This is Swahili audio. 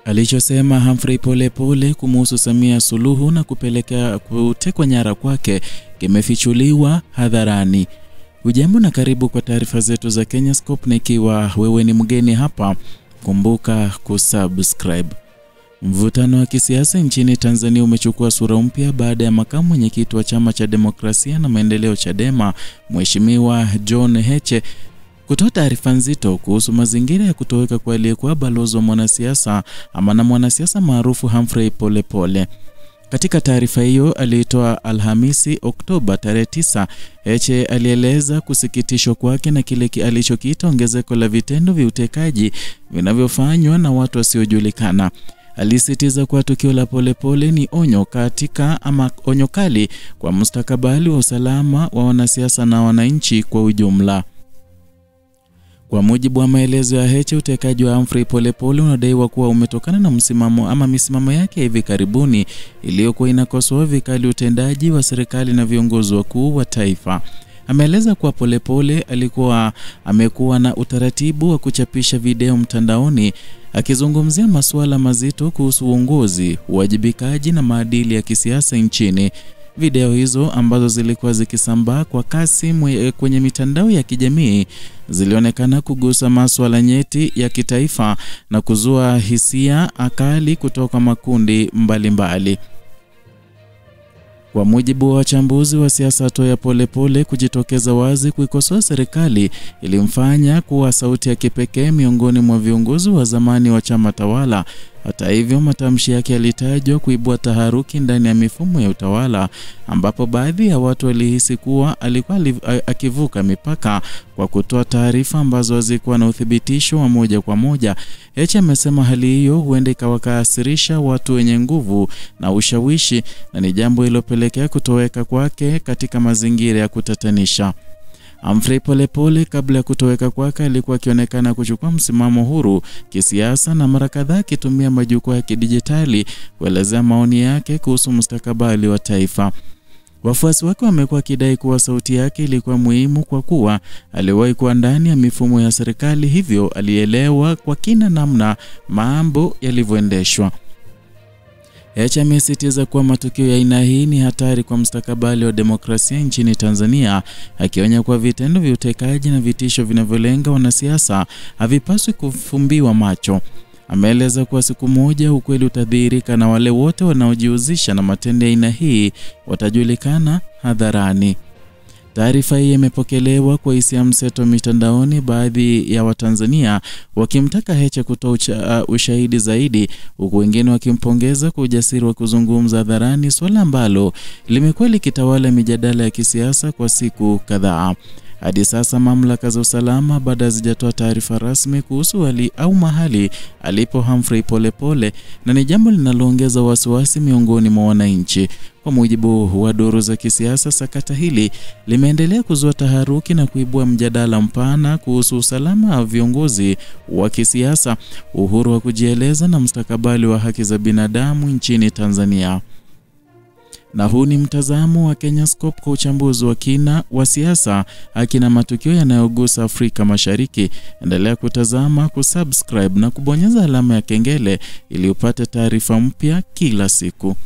Alichosema Humphrey Polepole kumuhusu Samia Suluhu na kupelekea kutekwa nyara kwake kimefichuliwa hadharani. Hujambo na karibu kwa taarifa zetu za Kenyascope, na ikiwa wewe ni mgeni hapa, kumbuka kusubscribe. Mvutano wa kisiasa nchini Tanzania umechukua sura mpya baada ya makamu mwenyekiti wa Chama cha Demokrasia na Maendeleo Chadema, Mheshimiwa John Heche kutoa taarifa nzito kuhusu mazingira ya kutoweka kwa aliyekuwa balozi wa mwanasiasa na mwanasiasa maarufu Humphrey Polepole. Katika taarifa hiyo aliyotoa Alhamisi Oktoba tarehe 9, Heche alieleza kusikitishwa kwake na kile alichokiita ongezeko la vitendo vya utekaji vinavyofanywa na watu wasiojulikana. Alisisitiza kuwa tukio la Polepole ni onyo kali kwa mustakabali wa usalama wa wanasiasa na wananchi kwa ujumla. Kwa mujibu wa maelezo ya Heche, utekaji wa Humphrey Polepole unadaiwa kuwa umetokana na misimamo yake hivi karibuni iliyokuwa inakosoa vikali utendaji wa serikali na viongozi wakuu wa taifa. Ameeleza kuwa Polepole amekuwa na utaratibu wa kuchapisha video mtandaoni akizungumzia masuala mazito kuhusu uongozi, uwajibikaji na maadili ya kisiasa nchini. Video hizo ambazo zilikuwa zikisambaa kwa kasi kwenye mitandao ya kijamii zilionekana kugusa masuala nyeti ya kitaifa na kuzua hisia kali kutoka makundi mbalimbali. Kwa mujibu wa wachambuzi wa siasa, hatua ya Polepole kujitokeza wazi kuikosoa serikali ilimfanya kuwa sauti ya kipekee miongoni mwa viongozi wa zamani wa chama tawala. Hata hivyo, matamshi yake yalitajwa kuibua taharuki ndani ya mifumo ya utawala, ambapo baadhi ya watu walihisi kuwa alikuwa akivuka mipaka kwa kutoa taarifa ambazo hazikuwa na uthibitisho wa moja kwa moja. Heche amesema hali hiyo huenda ikawakasirisha watu wenye nguvu na ushawishi, na ni jambo lililopelekea kutoweka kwake katika mazingira ya kutatanisha. Humphrey Polepole kabla ya kutoweka kwake alikuwa akionekana kuchukua msimamo huru kisiasa na mara kadhaa akitumia majukwaa ya kidijitali kuelezea maoni yake kuhusu mustakabali wa taifa. Wafuasi wake wamekuwa kidai kuwa sauti yake ilikuwa muhimu kwa kuwa aliwahi kuwa ndani ya mifumo ya serikali, hivyo alielewa kwa kina namna mambo yalivyoendeshwa. Heche amesisitiza kuwa matukio ya aina hii ni hatari kwa mustakabali wa demokrasia nchini Tanzania, akionya kuwa vitendo vya utekaji na vitisho vinavyolenga wanasiasa havipaswi kufumbiwa macho. Ameeleza kuwa siku moja ukweli utadhihirika na wale wote wanaojihusisha na matendo ya aina hii watajulikana hadharani. Taarifa hii imepokelewa kwa hisia mseto mitandaoni, baadhi ya Watanzania wakimtaka Heche kutoa ushahidi zaidi, huku wengine wakimpongeza kwa ujasiri wa kuzungumza hadharani, swala ambalo limekuwa likitawala mijadala ya kisiasa kwa siku kadhaa. Hadi sasa mamlaka za usalama bado hazijatoa taarifa rasmi kuhusu mahali alipo Humphrey Polepole, na ni jambo linaloongeza wasiwasi miongoni mwa wananchi. Kwa mujibu wa duru za kisiasa, sakata hili limeendelea kuzua taharuki na kuibua mjadala mpana kuhusu usalama wa viongozi wa kisiasa, uhuru wa kujieleza na mustakabali wa haki za binadamu nchini Tanzania. Na huu ni mtazamo wa Kenyascope kwa uchambuzi wa kina wa siasa, haki na matukio yanayogusa Afrika Mashariki. Endelea kutazama, kusubscribe na kubonyeza alama ya kengele ili upate taarifa mpya kila siku.